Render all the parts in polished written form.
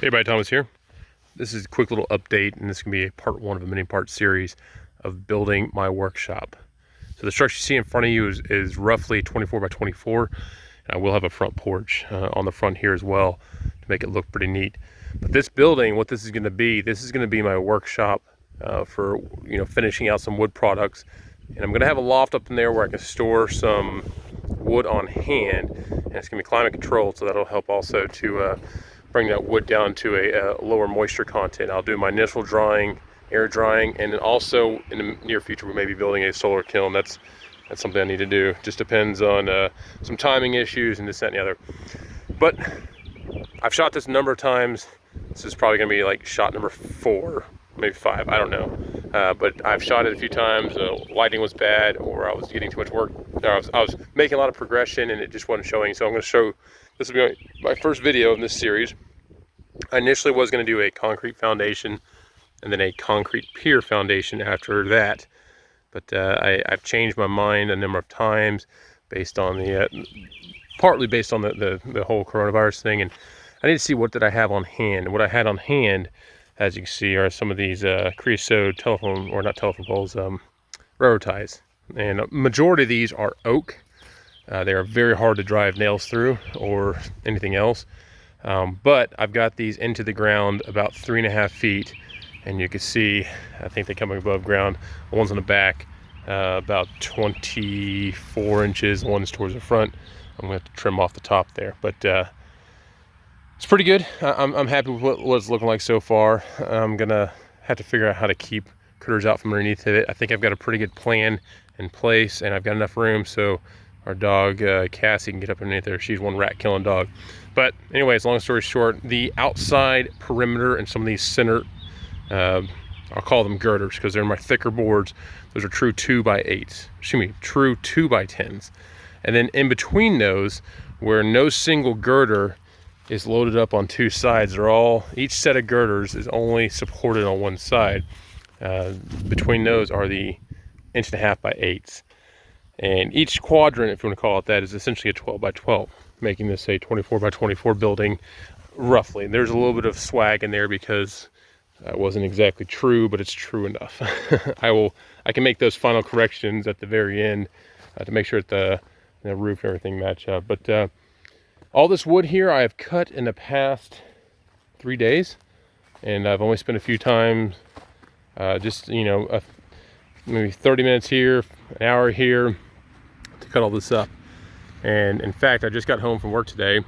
Hey everybody, Thomas here. This is a quick little update, and this can be a part one of a mini-part series of building my workshop. So the structure you see in front of you is roughly 24 by 24. And I will have a front porch on the front here as well to make it look pretty neat. But this building, what this is going to be my workshop for finishing out some wood products. And I'm going to have a loft up in there where I can store some wood on hand, and it's going to be climate controlled, so that'll help also to bring that wood down to a lower moisture content. I'll do my initial drying, air drying, and then also in the near future we may be building a solar kiln. That's something I need to do. Just depends on some timing issues and this, that, and the other. But I've shot this a number of times. This is probably going to be like shot number 4, maybe 5, I don't know. But I've shot it a few times. Lighting was bad, or I was getting too much work. I was making a lot of progression and it just wasn't showing. So I'm going to show, this will be my first video in this series. I initially was going to do a concrete foundation and then a concrete pier foundation after that. But I've changed my mind a number of times based on partly based on the whole coronavirus thing. And I need to see what did I have on hand. And what I had on hand, as you can see, are some of these creosote telephone, or not telephone poles, railroad ties. And a majority of these are oak. They are very hard to drive nails through or anything else. But I've got these into the ground about 3.5 feet. And you can see, I think they come above ground. The ones on the back, about 24 inches. The ones towards the front, I'm going to have to trim off the top there. But it's pretty good. I'm happy with what it's looking like so far. I'm going to have to figure out how to keep critters out from underneath of it. I think I've got a pretty good plan in place, and I've got enough room so our dog, Cassie, can get up underneath there. She's one rat killing dog. But anyways, long story short, the outside perimeter and some of these center, I'll call them girders because they're my thicker boards. Those are true 2x8s, true 2x10s. And then in between those, where no single girder is loaded up on 2 sides, each set of girders is only supported on one side. Between those are the 1.5 by 8s. And each quadrant, if you want to call it that, is essentially a 12 by 12, making this a 24 by 24 building, roughly. There's a little bit of swag in there because that wasn't exactly true, but it's true enough. I can make those final corrections at the very end to make sure that the roof and everything match up. But all this wood here I have cut in the past 3 days, and I've only spent a few times, just maybe 30 minutes here, an hour here to cut all this up. And in fact, I just got home from work today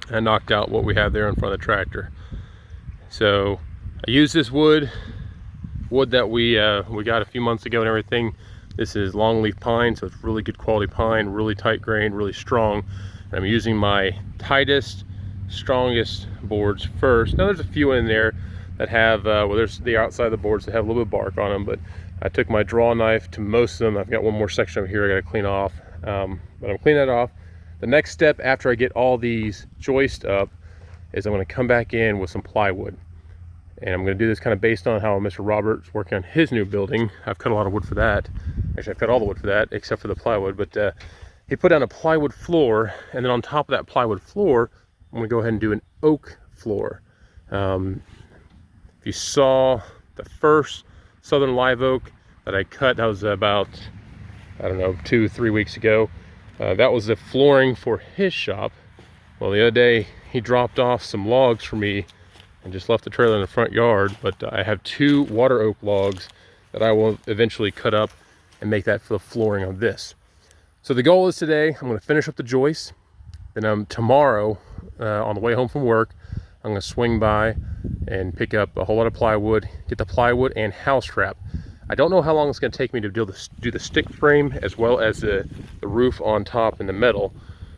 and knocked out what we have there in front of the tractor. So I used this wood that we got a few months ago and everything. This is longleaf pine, so it's really good quality pine, really tight grained, really strong. And I'm using my tightest, strongest boards first. Now there's a few in there that have, there's the outside of the boards that have a little bit of bark on them, but I took my draw knife to most of them. I've got one more section over here I got to clean off, but I'm cleaning that off. The next step after I get all these joists up is I'm going to come back in with some plywood. And I'm going to do this kind of based on how Mr. Robert's working on his new building. I've cut a lot of wood for that. Actually, I've cut all the wood for that except for the plywood. But he put down a plywood floor, and then on top of that plywood floor, I'm going to go ahead and do an oak floor. If you saw the first Southern live oak that I cut, that was about, I don't know, 2-3 weeks ago. That was the flooring for his shop. Well, the other day he dropped off some logs for me and just left the trailer in the front yard. But I have 2 water oak logs that I will eventually cut up and make that for the flooring on this. So the goal is today, I'm going to finish up the joists. Then tomorrow, on the way home from work, I'm going to swing by and pick up a whole lot of plywood, get the plywood and house wrap. I don't know how long it's going to take me to do the stick frame as well as the roof on top and the metal.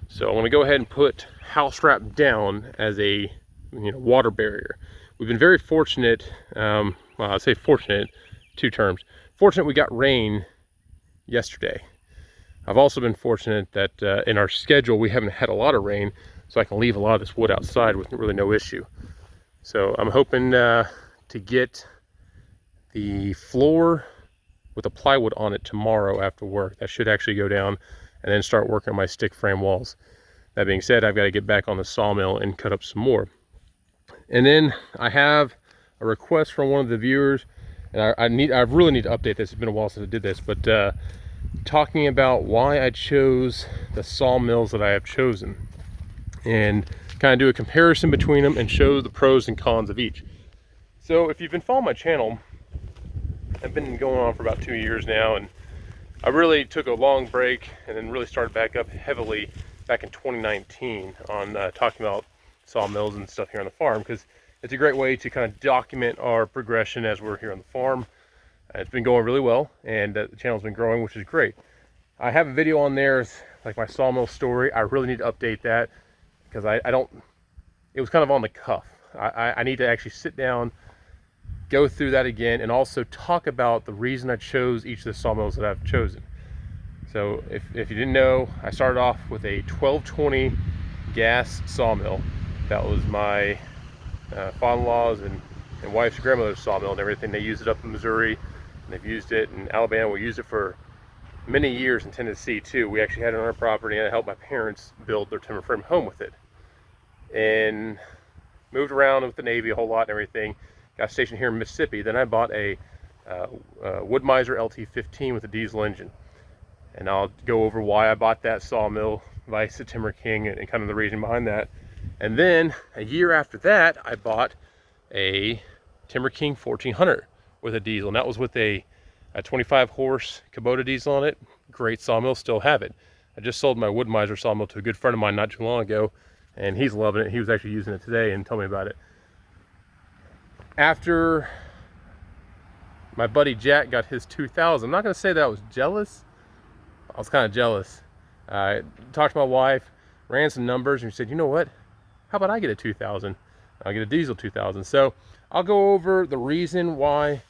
So I'm going to go ahead and put house wrap down as a water barrier. We've been very fortunate, well, I say fortunate, 2 terms. Fortunate we got rain yesterday. I've also been fortunate that in our schedule we haven't had a lot of rain, so I can leave a lot of this wood outside with really no issue. So I'm hoping to get the floor with the plywood on it tomorrow after work. That should actually go down, and then start working on my stick frame walls. That being said, I've got to get back on the sawmill and cut up some more. And then I have a request from one of the viewers, and I really need to update this. It's been a while since I did this, but talking about why I chose the sawmills that I have chosen, and kind of do a comparison between them and show the pros and cons of each. So if you've been following my channel, I've been going on for about 2 years now, and I really took a long break and then really started back up heavily back in 2019 on talking about sawmills and stuff here on the farm, because it's a great way to kind of document our progression as we're here on the farm. It's been going really well, and the channel's been growing, which is great. I have a video on there, like my sawmill story. I really need to update that because I don't, it was kind of on the cuff. I need to actually sit down, go through that again, and also talk about the reason I chose each of the sawmills that I've chosen. So if you didn't know, I started off with a 1220 gas sawmill. That was my father-in-law's and wife's grandmother's sawmill and everything. They used it up in Missouri, and they've used it in Alabama. We used it for many years in Tennessee too. We actually had it on our property, and I helped my parents build their timber frame home with it. And moved around with the Navy a whole lot and everything. Got stationed here in Mississippi. Then I bought a Wood-Mizer LT15 with a diesel engine. And I'll go over why I bought that sawmill, vice the Timber King, and kind of the reason behind that. And then a year after that, I bought a Timber King 1400 with a diesel. And that was with a 25 horse Kubota diesel on it. Great sawmill, still have it. I just sold my Wood-Mizer sawmill to a good friend of mine not too long ago, and he's loving it. He was actually using it today and told me about it. After my buddy Jack got his 2000, I'm not going to say that I was jealous. I was kind of jealous. I talked to my wife, ran some numbers, and she said, you know what? How about I get a 2000? I'll get a diesel 2000. So I'll go over the reason why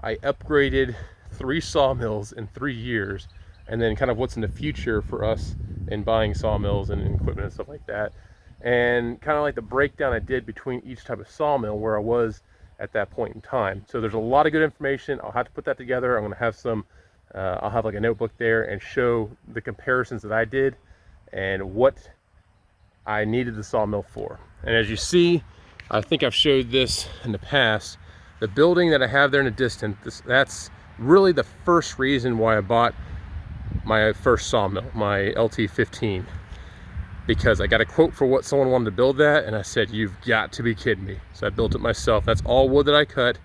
I upgraded 3 sawmills in 3 years, and then kind of what's in the future for us in buying sawmills and equipment and stuff like that. And kind of like the breakdown I did between each type of sawmill, where I was at that point in time. So there's a lot of good information. I'll have to put that together. I'm going to have some, I'll have like a notebook there and show the comparisons that I did and what I needed the sawmill for. And as you see, I think I've showed this in the past, the building that I have there in the distance, that's really the first reason why I bought my first sawmill, my LT15. Because I got a quote for what someone wanted to build that, and I said, you've got to be kidding me. So I built it myself. That's all wood that I cut,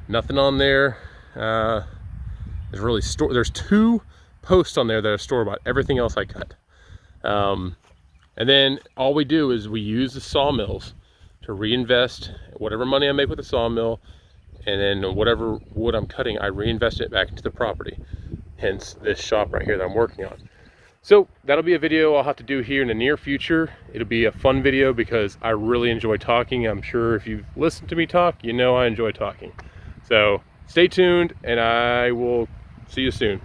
nothing on there. There's really there's 2 posts on there that are store-bought. Everything else I cut. And then all we do is we use the sawmills to reinvest whatever money I make with the sawmill, and then whatever wood I'm cutting, I reinvest it back into the property. Hence this shop right here that I'm working on. So that'll be a video I'll have to do here in the near future. It'll be a fun video because I really enjoy talking. I'm sure if you've listened to me talk, you know I enjoy talking. So stay tuned, and I will see you soon.